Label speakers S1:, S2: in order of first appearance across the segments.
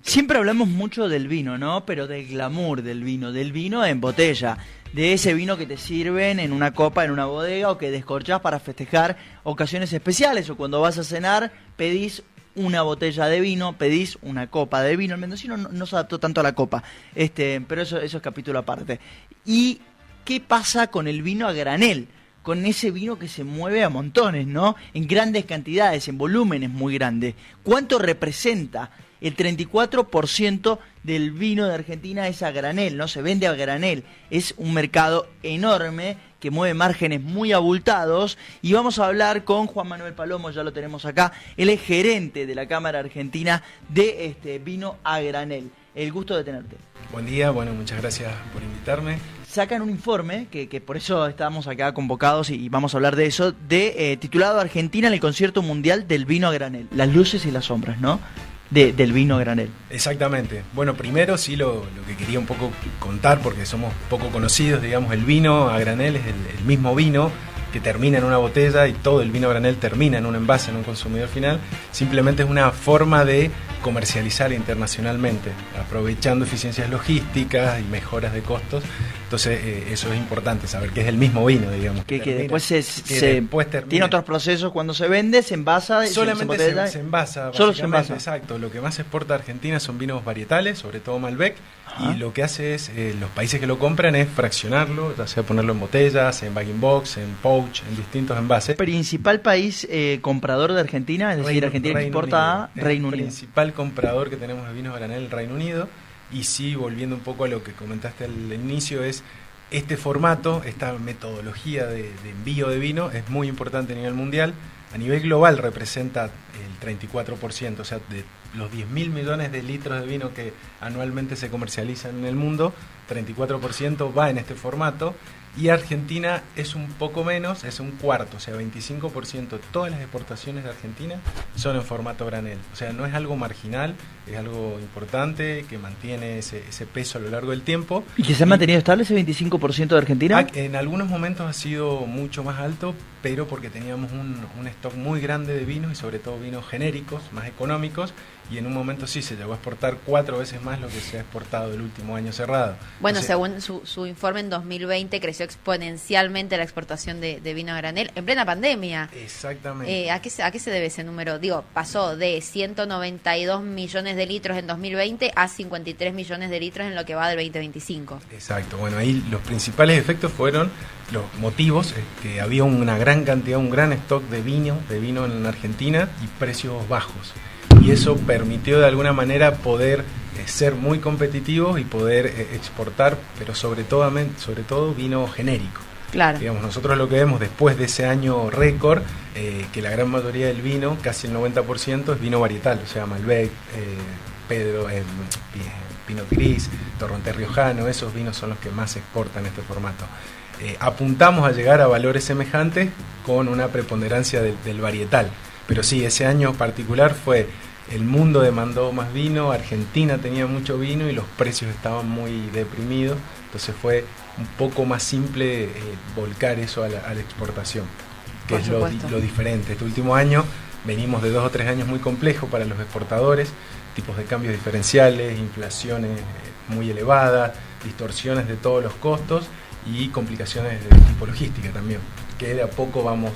S1: Siempre hablamos mucho del vino, ¿no? Pero del glamour del vino en botella, de ese vino que te sirven en una copa, en una bodega, o que descorchás para festejar ocasiones especiales, o cuando vas a cenar pedís una botella de vino, pedís una copa de vino. El mendocino no se adaptó tanto a la copa, pero eso es capítulo aparte. ¿Y qué pasa con el vino a granel? Con ese vino que se mueve a montones, ¿no? En grandes cantidades, en volúmenes muy grandes. ¿Cuánto representa? El 34% del vino de Argentina es a granel, ¿no? Se vende a granel. Es un mercado enorme que mueve márgenes muy abultados. Y vamos a hablar con Juan Manuel Palomo, ya lo tenemos acá. Él es gerente de la Cámara Argentina de vino a granel. El gusto de tenerte.
S2: Buen día, bueno, muchas gracias por invitarme.
S1: Sacan un informe, que por eso estamos acá convocados y vamos a hablar de eso, titulado Argentina en el Concierto Mundial del Vino a Granel. Las luces y las sombras, ¿no? Del vino a granel.
S2: Exactamente. Bueno, primero sí lo que quería un poco contar, porque somos poco conocidos, digamos, el vino a granel es el mismo vino que termina en una botella y todo el vino a granel termina en un envase, en un consumidor final. Simplemente es una forma de comercializar internacionalmente, aprovechando eficiencias logísticas y mejoras de costos. Entonces eso es importante, saber que es el mismo vino, digamos.
S1: Que después tiene otros procesos cuando se vende, se envasa.
S2: Solamente se envasa.
S1: Solo se envasa.
S2: Exacto. Lo que más exporta Argentina son vinos varietales, sobre todo Malbec. Ajá. Y lo que hace es, los países que lo compran es fraccionarlo, ya sea ponerlo en botellas, en bag-in-box, en pouch, en distintos envases.
S1: ¿Principal país comprador de Argentina? Es decir, Argentina exporta a Reino Unido.
S2: El principal comprador que tenemos de vinos a granel el Reino Unido. Y sí, volviendo un poco a lo que comentaste al inicio, es este formato, esta metodología de envío de vino es muy importante a nivel mundial. A nivel global representa el 34%, o sea, de los 10.000 millones de litros de vino que anualmente se comercializan en el mundo, 34% va en este formato. Y Argentina es un poco menos, es un cuarto, o sea, 25% de todas las exportaciones de Argentina son en formato granel. O sea, no es algo marginal, es algo importante que mantiene ese peso a lo largo del tiempo.
S1: ¿Y que se ha mantenido estable ese 25% de Argentina?
S2: En algunos momentos ha sido mucho más alto, pero porque teníamos un stock muy grande de vinos y sobre todo vinos genéricos, más económicos, y en un momento sí se llegó a exportar 4 veces más lo que se ha exportado el último año cerrado.
S3: Bueno, según su informe, en 2020 creció exponencialmente la exportación de vino a granel en plena pandemia.
S2: Exactamente.
S3: ¿A qué se debe ese número? Digo, pasó de 192 millones de litros en 2020 a 53 millones de litros en lo que va del 2025.
S2: Exacto. Bueno, ahí los principales efectos fueron los motivos, que había una gran cantidad, un gran stock de vino en Argentina y precios bajos. Y eso permitió de alguna manera poder ser muy competitivos y poder exportar, pero sobre todo vino genérico.
S3: Claro.
S2: Digamos, nosotros lo que vemos después de ese año récord, que la gran mayoría del vino, casi el 90%, es vino varietal, o sea, Malbec, Pinot Gris, Torrontés Riojano, esos vinos son los que más se exportan en este formato. Apuntamos a llegar a valores semejantes con una preponderancia del varietal, pero sí, ese año particular el mundo demandó más vino, Argentina tenía mucho vino y los precios estaban muy deprimidos, entonces fue un poco más simple volcar eso a la exportación, que es lo diferente. Este último año venimos de 2 o 3 años muy complejos para los exportadores, tipos de cambios diferenciales, inflaciones muy elevadas, distorsiones de todos los costos y complicaciones de tipo logística también, que de a poco vamos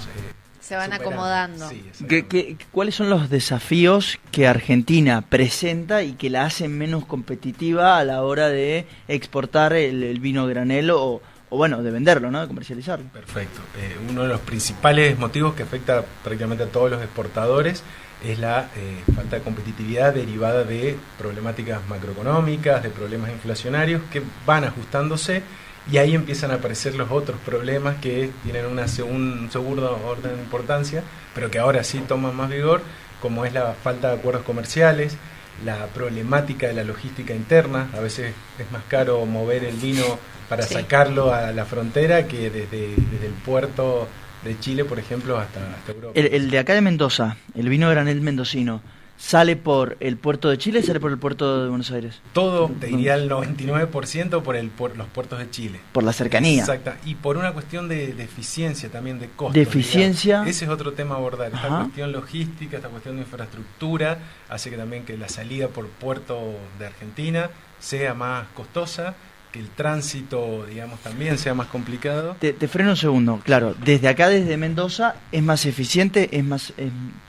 S3: se van acomodando.
S2: Sí,
S1: ¿Cuáles son los desafíos que Argentina presenta y que la hacen menos competitiva a la hora de exportar el vino granel o bueno, de venderlo, ¿no? De comercializarlo?
S2: Perfecto. Uno de los principales motivos que afecta prácticamente a todos los exportadores es la falta de competitividad derivada de problemáticas macroeconómicas, de problemas inflacionarios que van ajustándose. Y ahí empiezan a aparecer los otros problemas que tienen un segundo orden de importancia, pero que ahora sí toman más vigor, como es la falta de acuerdos comerciales, la problemática de la logística interna. A veces es más caro mover el vino para sacarlo a la frontera que desde el puerto de Chile, por ejemplo, hasta Europa.
S1: El de acá de Mendoza, el vino granel mendocino, ¿Sale por el puerto de Chile o sale por el puerto de Buenos Aires?
S2: Todo, te diría el 99% por los puertos de Chile.
S1: Por la cercanía.
S2: Exacto, y por una cuestión de eficiencia también, de costo.
S1: De eficiencia.
S2: Digamos. Ese es otro tema a abordar. Esta
S1: Ajá.
S2: cuestión logística, esta cuestión de infraestructura, hace que también que la salida por puerto de Argentina sea más costosa, que el tránsito, digamos, también sea más complicado.
S1: Te freno un segundo. Claro, desde acá, desde Mendoza, es más eficiente,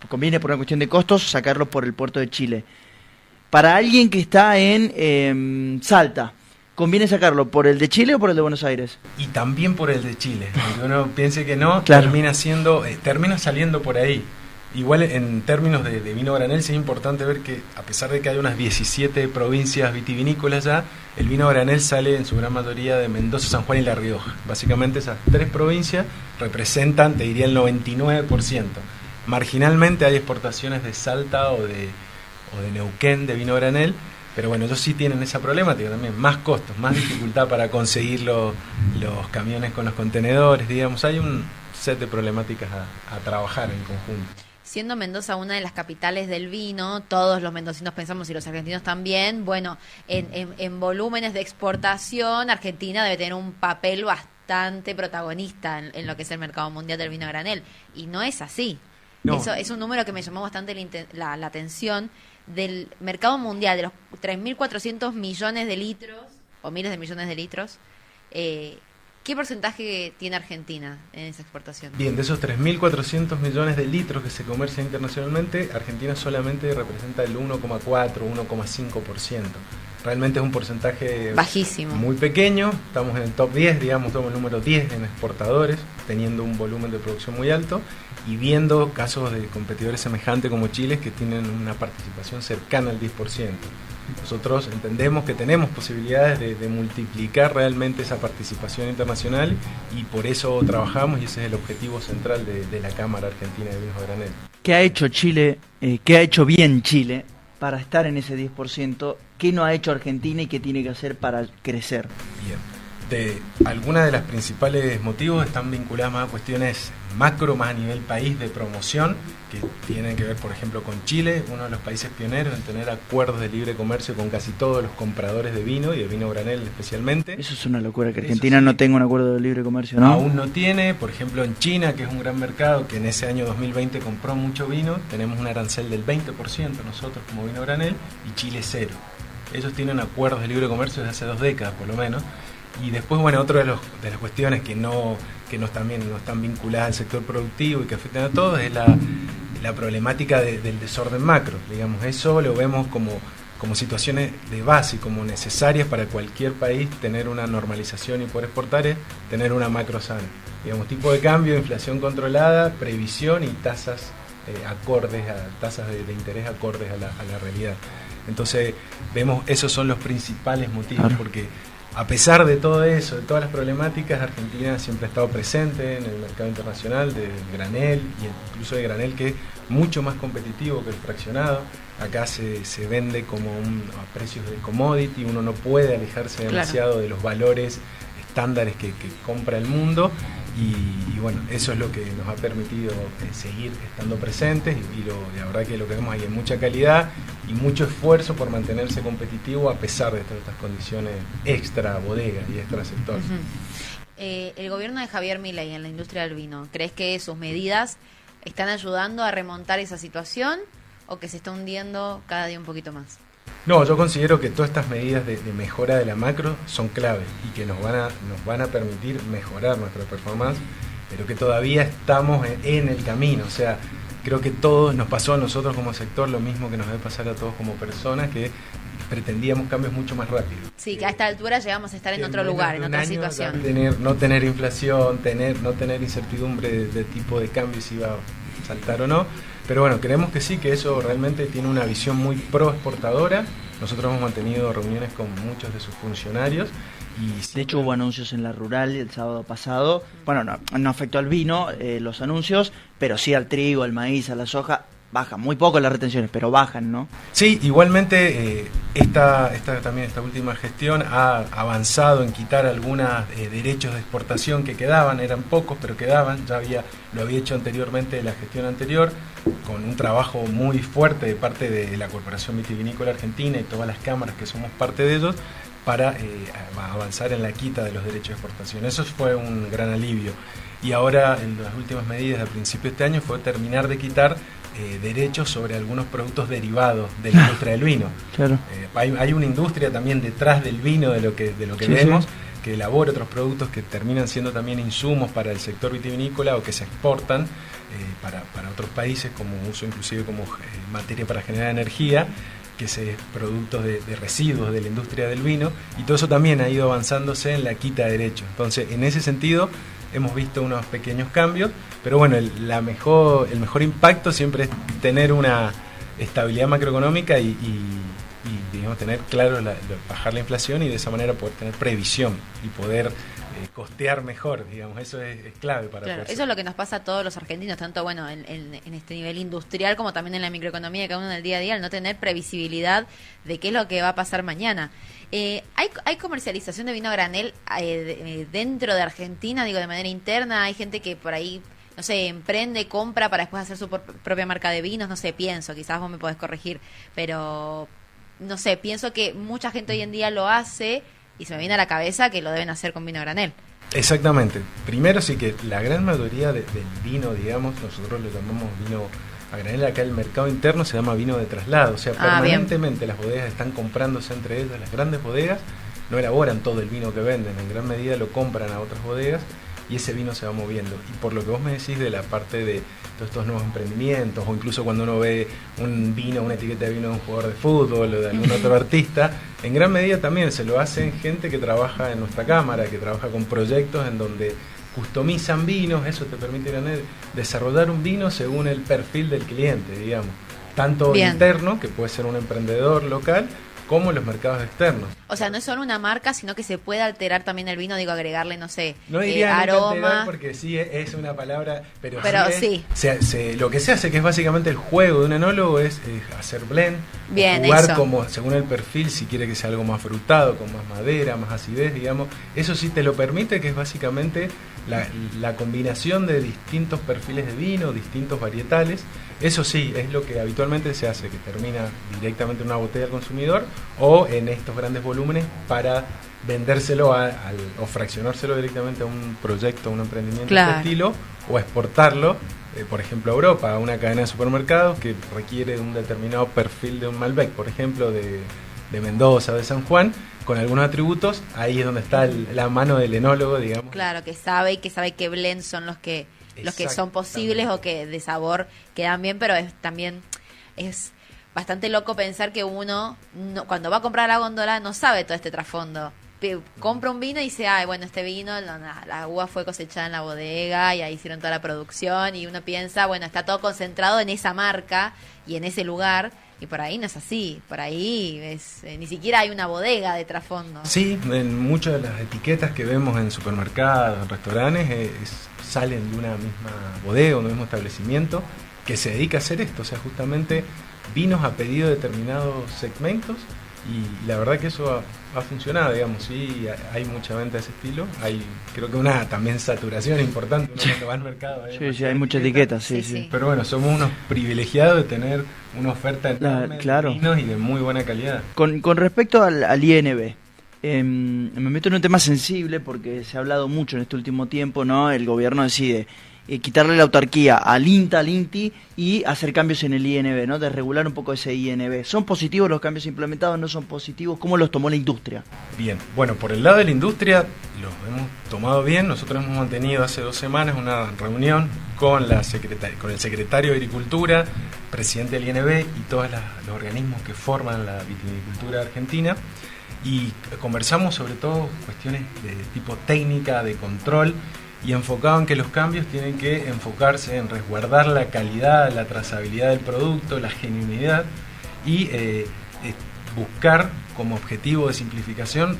S1: conviene por una cuestión de costos sacarlo por el puerto de Chile. Para alguien que está en Salta, ¿conviene sacarlo por el de Chile o por el de Buenos Aires?
S2: Y también por el de Chile. Aunque uno piense que no,
S1: Claro.
S2: termina saliendo por ahí. Igual en términos de vino granel, sí es importante ver que a pesar de que hay unas 17 provincias vitivinícolas ya, el vino granel sale en su gran mayoría de Mendoza, San Juan y La Rioja. Básicamente esas tres provincias representan, te diría, el 99%. Marginalmente hay exportaciones de Salta o de Neuquén de vino granel, pero bueno, ellos sí tienen esa problemática también, más costos, más dificultad para conseguir los camiones con los contenedores, digamos, hay un set de problemáticas a trabajar en conjunto.
S3: Siendo Mendoza una de las capitales del vino, todos los mendocinos pensamos y los argentinos también, bueno, en volúmenes de exportación, Argentina debe tener un papel bastante protagonista en lo que es el mercado mundial del vino a granel. Y no es así.
S2: No.
S3: Eso es un número que me llamó bastante la atención del mercado mundial, de los 3.400 millones de litros, o miles de millones de litros. ¿Qué porcentaje tiene Argentina en esa exportación?
S2: Bien, de esos 3.400 millones de litros que se comercian internacionalmente, Argentina solamente representa el 1,4, 1,5%. Realmente es un porcentaje
S3: bajísimo,
S2: muy pequeño. Estamos en el top 10, digamos, somos el número 10 en exportadores, teniendo un volumen de producción muy alto y viendo casos de competidores semejantes como Chile que tienen una participación cercana al 10%. Nosotros entendemos que tenemos posibilidades de multiplicar realmente esa participación internacional y por eso trabajamos y ese es el objetivo central de la Cámara Argentina de Vinos a Granel.
S1: ¿Qué ha hecho Chile, qué ha hecho bien Chile para estar en ese 10%? ¿Qué no ha hecho Argentina y qué tiene que hacer para crecer?
S2: Bien. Algunas de las principales motivos están vinculadas más a cuestiones macro, más a nivel país de promoción, que tienen que ver, por ejemplo, con Chile, uno de los países pioneros en tener acuerdos de libre comercio con casi todos los compradores de vino y de vino granel especialmente.
S1: Eso es una locura, que Argentina no tenga un acuerdo de libre comercio, ¿no?
S2: Aún no tiene, por ejemplo, en China, que es un gran mercado, que en ese año 2020 compró mucho vino, tenemos un arancel del 20% nosotros como vino granel y Chile cero. Ellos tienen acuerdos de libre comercio desde hace 2 décadas, por lo menos. Y después, bueno, otra de las cuestiones que no están vinculadas al sector productivo y que afectan a todos es la problemática del desorden macro. Digamos, eso lo vemos como situaciones de base, como necesarias para cualquier país tener una normalización y poder exportar, es tener una macro sana. Digamos, tipo de cambio, inflación controlada, previsión y tasas acordes, tasas de interés acordes a la realidad. Entonces, vemos, esos son los principales motivos,
S1: claro,
S2: porque a pesar de todo eso, de todas las problemáticas, Argentina siempre ha estado presente en el mercado internacional del granel, y incluso de granel que es mucho más competitivo que el fraccionado. Acá se vende como a precios de commodity, uno no puede alejarse demasiado de los valores estándares que compra el mundo. Y bueno, eso es lo que nos ha permitido seguir estando presentes y la verdad que lo que vemos ahí es mucha calidad y mucho esfuerzo por mantenerse competitivo a pesar de todas estas condiciones extra bodega y extra sector.
S3: El gobierno de Javier Milei en la industria del vino, ¿crees que sus medidas están ayudando a remontar esa situación o que se está hundiendo cada día un poquito más?
S2: No, yo considero que todas estas medidas de mejora de la macro son claves y que nos van a permitir mejorar nuestra performance, pero que todavía estamos en el camino. O sea, creo que todos nos pasó a nosotros como sector lo mismo que nos debe pasar a todos como personas, que pretendíamos cambios mucho más rápidos.
S3: Sí, que a esta altura llegamos a estar en otro lugar, en otra situación.
S2: No tener inflación, no tener incertidumbre de tipo de cambio si iba a saltar o no. Pero bueno, creemos que sí, que eso realmente tiene una visión muy pro exportadora. Nosotros hemos mantenido reuniones con muchos de sus funcionarios. De
S1: hecho hubo anuncios en la rural el sábado pasado. Bueno, no afectó al vino los anuncios, pero sí al trigo, al maíz, a la soja. bajan muy poco las retenciones, pero bajan, ¿no?
S2: Sí, igualmente esta última gestión ha avanzado en quitar algunos derechos de exportación que quedaban, eran pocos, pero quedaban, lo había hecho anteriormente la gestión anterior, con un trabajo muy fuerte de parte de la Corporación Vitivinícola Argentina y todas las cámaras que somos parte de ellos, para avanzar en la quita de los derechos de exportación. Eso fue un gran alivio. Y ahora, en las últimas medidas al principio de este año, fue terminar de quitar derechos sobre algunos productos derivados de la industria del vino.
S1: Claro.
S2: Hay una industria también detrás del vino, de lo que sí, vemos, sí, que elabora otros productos que terminan siendo también insumos para el sector vitivinícola o que se exportan para otros países como uso, inclusive como materia para generar energía, que es productos de residuos de la industria del vino, y todo eso también ha ido avanzándose en la quita de derechos. Entonces, en ese sentido, hemos visto unos pequeños cambios, pero bueno, el mejor impacto siempre es tener una estabilidad macroeconómica y digamos, tener claro, bajar la inflación y de esa manera poder tener previsión y poder costear mejor, digamos, eso es clave para
S3: claro, eso es lo que nos pasa a todos los argentinos, tanto bueno en este nivel industrial como también en la microeconomía de cada uno en el día a día, el no tener previsibilidad de qué es lo que va a pasar mañana. ¿Hay comercialización de vino a granel dentro de Argentina, digo, de manera interna? Hay gente que por ahí, no sé, emprende, compra para después hacer su propia marca de vinos, no sé, pienso, quizás vos me podés corregir, pero no sé, pienso que mucha gente hoy en día lo hace y se me viene a la cabeza que lo deben hacer con vino a granel.
S2: Exactamente. Primero sí que la gran mayoría del vino, digamos, nosotros lo llamamos vino a granel, acá el mercado interno se llama vino de traslado, o sea, permanentemente las bodegas están comprándose entre ellas, las grandes bodegas no elaboran todo el vino que venden, en gran medida lo compran a otras bodegas y ese vino se va moviendo. Y por lo que vos me decís de la parte de todos estos nuevos emprendimientos, o incluso cuando uno ve un vino, una etiqueta de vino de un jugador de fútbol o de algún otro artista, en gran medida también se lo hacen gente que trabaja en nuestra cámara, que trabaja con proyectos en donde customizan vinos. Eso te permite desarrollar un vino según el perfil del cliente, digamos, tanto interno, que puede ser un emprendedor local, como en los mercados externos.
S3: O sea, no es solo una marca, sino que se puede alterar también el vino, digo, agregarle, no sé,
S2: no diría
S3: aroma.
S2: Alterar porque sí es una palabra, pero
S3: sí.
S2: Lo que se hace, que es básicamente el juego de un enólogo, es hacer blend, jugar eso, como según el perfil, si quiere que sea algo más frutado, con más madera, más acidez, digamos. Eso sí te lo permite, que es básicamente la combinación de distintos perfiles de vino, distintos varietales. Eso sí, es lo que habitualmente se hace, que termina directamente en una botella al consumidor o en estos grandes volúmenes para vendérselo o fraccionárselo directamente a un proyecto, a un emprendimiento de este estilo, o exportarlo, por ejemplo, a Europa, a una cadena de supermercados que requiere un determinado perfil de un Malbec, por ejemplo, de Mendoza o de San Juan, con algunos atributos. Ahí es donde está la mano del enólogo, digamos.
S3: Claro, que sabe qué blends son los que son posibles o que de sabor quedan bien, pero también es bastante loco pensar que uno cuando va a comprar la góndola no sabe todo este trasfondo. Compra un vino y dice, bueno, este vino, la uva fue cosechada en la bodega y ahí hicieron toda la producción, y uno piensa, bueno, está todo concentrado en esa marca y en ese lugar, y por ahí no es así, por ahí ni siquiera hay una bodega de trasfondo.
S2: Sí, en muchas de las etiquetas que vemos en supermercados, en restaurantes, salen de una misma bodega, un mismo establecimiento que se dedica a hacer esto, o sea, justamente vinos a pedido de determinados segmentos, y la verdad que eso ha funcionado, digamos. Sí, hay mucha venta de ese estilo, hay creo que una también saturación importante, uno cuando va al mercado
S1: hay muchas etiquetas, sí.
S2: Pero bueno, somos unos privilegiados de tener una oferta enorme de vinos y de muy buena calidad.
S1: Con respecto al INB, me meto en un tema sensible porque se ha hablado mucho en este último tiempo, ¿no? El gobierno decide quitarle la autarquía al INTA, al INTI, y hacer cambios en el INB, ¿no? Desregular un poco ese INB. ¿Son positivos los cambios implementados? ¿No son positivos? ¿Cómo los tomó la industria?
S2: Bien, bueno, por el lado de la industria los hemos tomado bien. Nosotros hemos mantenido hace 2 semanas una reunión con el secretario de Agricultura, presidente del INB y todos los organismos que forman la vitivinicultura argentina, y conversamos sobre todo cuestiones de tipo técnica, de control, y enfocado en que los cambios tienen que enfocarse en resguardar la calidad, la trazabilidad del producto, la genuinidad, y buscar como objetivo de simplificación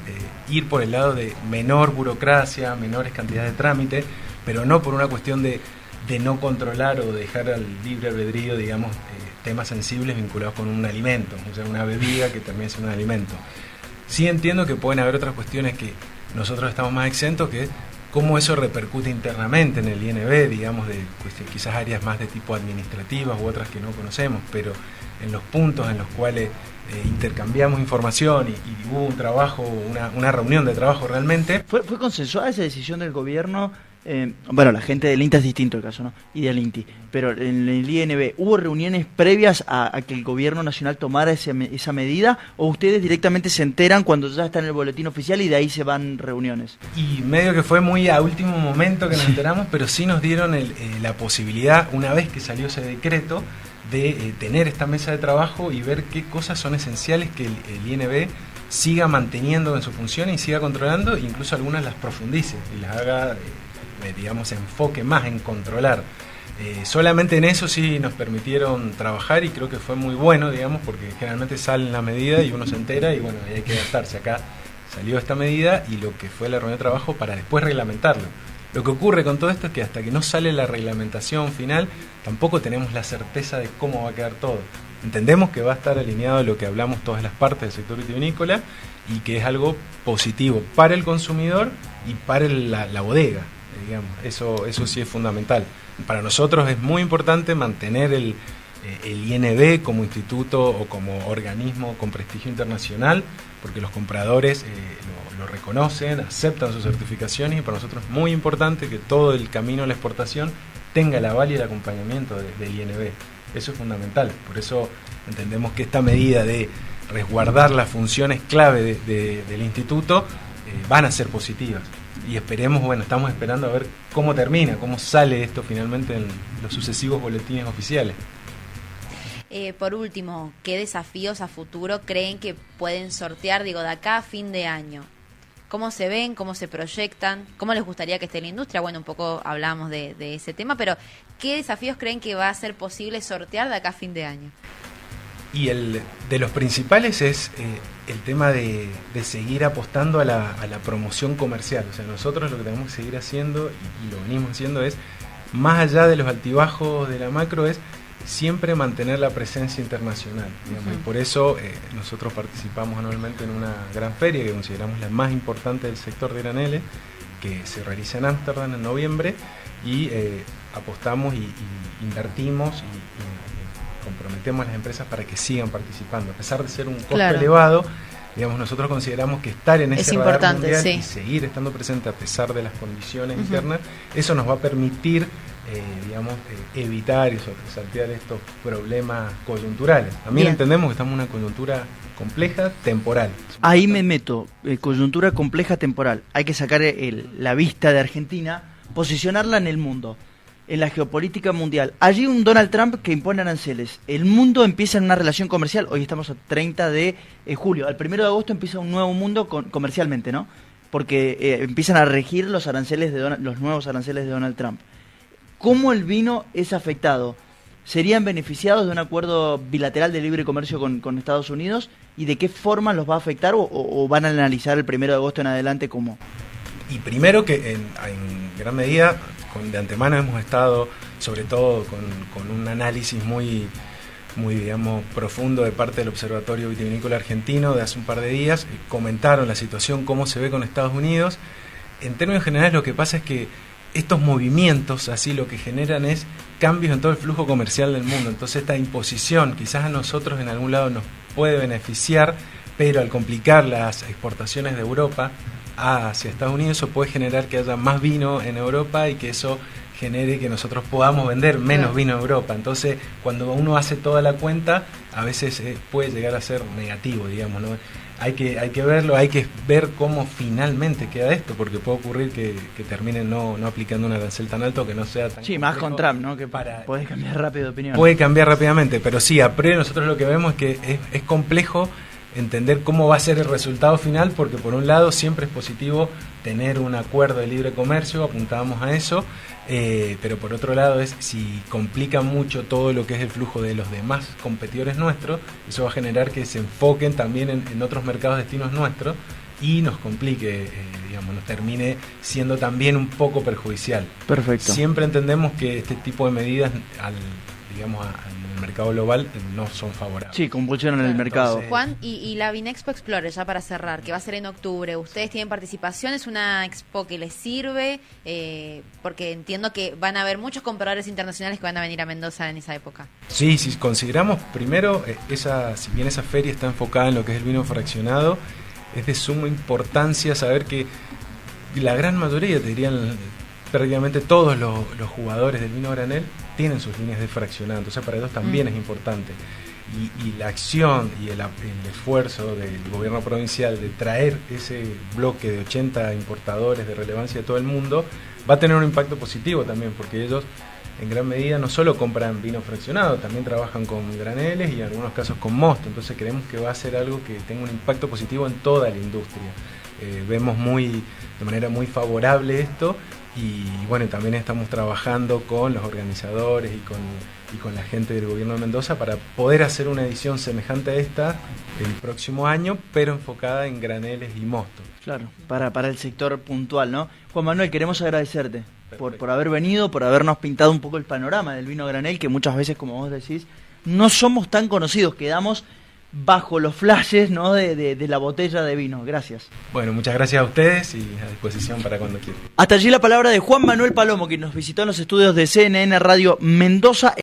S2: ir por el lado de menor burocracia, menores cantidades de trámite, pero no por una cuestión de de no controlar o dejar al libre albedrío, digamos, temas sensibles vinculados con un alimento, o sea, una bebida que también es un alimento. Sí entiendo que pueden haber otras cuestiones que nosotros estamos más exentos, que es cómo eso repercute internamente en el INB, digamos, de quizás áreas más de tipo administrativas u otras que no conocemos, pero en los puntos en los cuales intercambiamos información y hubo un trabajo, una reunión de trabajo realmente.
S1: ¿Fue consensuada esa decisión del gobierno? Bueno, la gente del INTA es distinto el caso, ¿no? Y del INTI, pero en el INB, ¿hubo reuniones previas a que el gobierno nacional tomara esa medida, o ustedes directamente se enteran cuando ya está en el boletín oficial y de ahí se van reuniones?
S2: Y medio que fue muy a último momento que nos enteramos, pero sí nos dieron la posibilidad, una vez que salió ese decreto, de tener esta mesa de trabajo y ver qué cosas son esenciales que el INB siga manteniendo en su función y siga controlando, incluso algunas las profundice y las haga, digamos, enfoque más en controlar. Solamente en eso sí nos permitieron trabajar y creo que fue muy bueno, digamos, porque generalmente sale la medida y uno se entera y bueno, ahí hay que adaptarse. Acá salió esta medida y lo que fue la reunión de trabajo para después reglamentarlo. Lo que ocurre con todo esto es que hasta que no sale la reglamentación final, tampoco tenemos la certeza de cómo va a quedar todo. Entendemos que va a estar alineado a lo que hablamos todas las partes del sector vitivinícola y que es algo positivo para el consumidor y para la bodega, digamos. Eso sí es fundamental. Para nosotros es muy importante mantener el INB como instituto o como organismo con prestigio internacional, porque los compradores lo reconocen, aceptan sus certificaciones y para nosotros es muy importante que todo el camino a la exportación tenga el aval y el acompañamiento del INB. Eso es fundamental, por eso entendemos que esta medida de resguardar las funciones clave del instituto van a ser positivas y esperemos, bueno, estamos esperando a ver cómo termina, cómo sale esto finalmente en los sucesivos boletines oficiales.
S3: Por último, ¿qué desafíos a futuro creen que pueden sortear, de acá a fin de año? ¿Cómo se ven? ¿Cómo se proyectan? ¿Cómo les gustaría que esté la industria? Bueno, un poco hablamos de ese tema, pero ¿qué desafíos creen que va a ser posible sortear de acá a fin de año?
S2: Y de los principales es el tema de seguir apostando a la promoción comercial. O sea, nosotros lo que tenemos que seguir haciendo, y lo venimos haciendo, es, más allá de los altibajos de la macro, es siempre mantener la presencia internacional, digamos. Y por eso nosotros participamos anualmente en una gran feria que consideramos la más importante del sector de graneles, que se realiza en Ámsterdam en noviembre, y apostamos y invertimos y comprometemos a las empresas para que sigan participando. A pesar de ser un costo elevado, digamos, nosotros consideramos que estar en ese radar mundial y seguir estando presente a pesar de las condiciones internas, eso nos va a permitir evitar y saltear estos problemas coyunturales. También entendemos que estamos en una coyuntura compleja, temporal.
S1: Ahí me meto, coyuntura compleja, temporal. Hay que sacar la vista de Argentina, posicionarla en el mundo, en la geopolítica mundial. Allí un Donald Trump que impone aranceles. El mundo empieza en una relación comercial. Hoy estamos a 30 de julio. Al 1 de agosto empieza un nuevo mundo comercialmente, ¿no? Porque empiezan a regir los aranceles los nuevos aranceles de Donald Trump. ¿Cómo el vino es afectado? ¿Serían beneficiados de un acuerdo bilateral de libre comercio con Estados Unidos? ¿Y de qué forma los va a afectar o van a analizar el 1 de agosto en adelante cómo?
S2: Y primero que en gran medida, de antemano hemos estado, sobre todo con un análisis muy digamos, profundo de parte del Observatorio Vitivinícola Argentino de hace un par de días, comentaron la situación, cómo se ve con Estados Unidos. En términos generales lo que pasa es que estos movimientos así lo que generan es cambios en todo el flujo comercial del mundo. Entonces esta imposición quizás a nosotros en algún lado nos puede beneficiar, pero al complicar las exportaciones de Europa hacia Estados Unidos, eso puede generar que haya más vino en Europa y que eso genere que nosotros podamos vender menos vino en Europa. Entonces cuando uno hace toda la cuenta, a veces puede llegar a ser negativo, digamos, ¿no? Hay que verlo, hay que ver cómo finalmente queda esto, porque puede ocurrir que terminen no aplicando un arancel tan alto, que no sea tan
S1: complejo, más con Trump, ¿no? Que puede cambiar rápido de opinión.
S2: Puede cambiar rápidamente, pero sí, a priori nosotros lo que vemos es que es complejo entender cómo va a ser el resultado final, porque por un lado siempre es positivo tener un acuerdo de libre comercio, apuntábamos a eso, pero por otro lado si complica mucho todo lo que es el flujo de los demás competidores nuestros, eso va a generar que se enfoquen también en otros mercados destinos nuestros y nos complique, digamos, nos termine siendo también un poco perjudicial.
S1: Perfecto.
S2: Siempre entendemos que este tipo de medidas al mercado global no son favorables.
S1: Sí, convulsionan el mercado.
S2: Entonces,
S3: Juan, y la Vinexpo Explorer, ya para cerrar, que va a ser en octubre, ¿ustedes tienen participación? ¿Es una expo que les sirve? Porque entiendo que van a haber muchos compradores internacionales que van a venir a Mendoza en esa época.
S2: sí, si consideramos primero, si bien esa feria está enfocada en lo que es el vino fraccionado, es de suma importancia saber que la gran mayoría, te dirían prácticamente todos los jugadores del vino granel tienen sus líneas de fraccionado, entonces para ellos también es importante. Y la acción y el esfuerzo del gobierno provincial de traer ese bloque de 80 importadores de relevancia de todo el mundo va a tener un impacto positivo también, porque ellos en gran medida no solo compran vino fraccionado, también trabajan con graneles y en algunos casos con mosto, entonces creemos que va a ser algo que tenga un impacto positivo en toda la industria. Vemos de manera muy favorable esto. Y bueno, también estamos trabajando con los organizadores y con la gente del gobierno de Mendoza para poder hacer una edición semejante a esta el próximo año, pero enfocada en graneles y mosto.
S1: Claro, para el sector puntual, ¿no? Juan Manuel, queremos agradecerte por haber venido, por habernos pintado un poco el panorama del vino granel, que muchas veces, como vos decís, no somos tan conocidos, quedamos bajo los flashes, ¿no?, de la botella de vino. Gracias.
S2: Bueno, muchas gracias a ustedes y a disposición para cuando quieran.
S1: Hasta allí la palabra de Juan Manuel Palomo, que nos visitó en los estudios de CNN Radio Mendoza.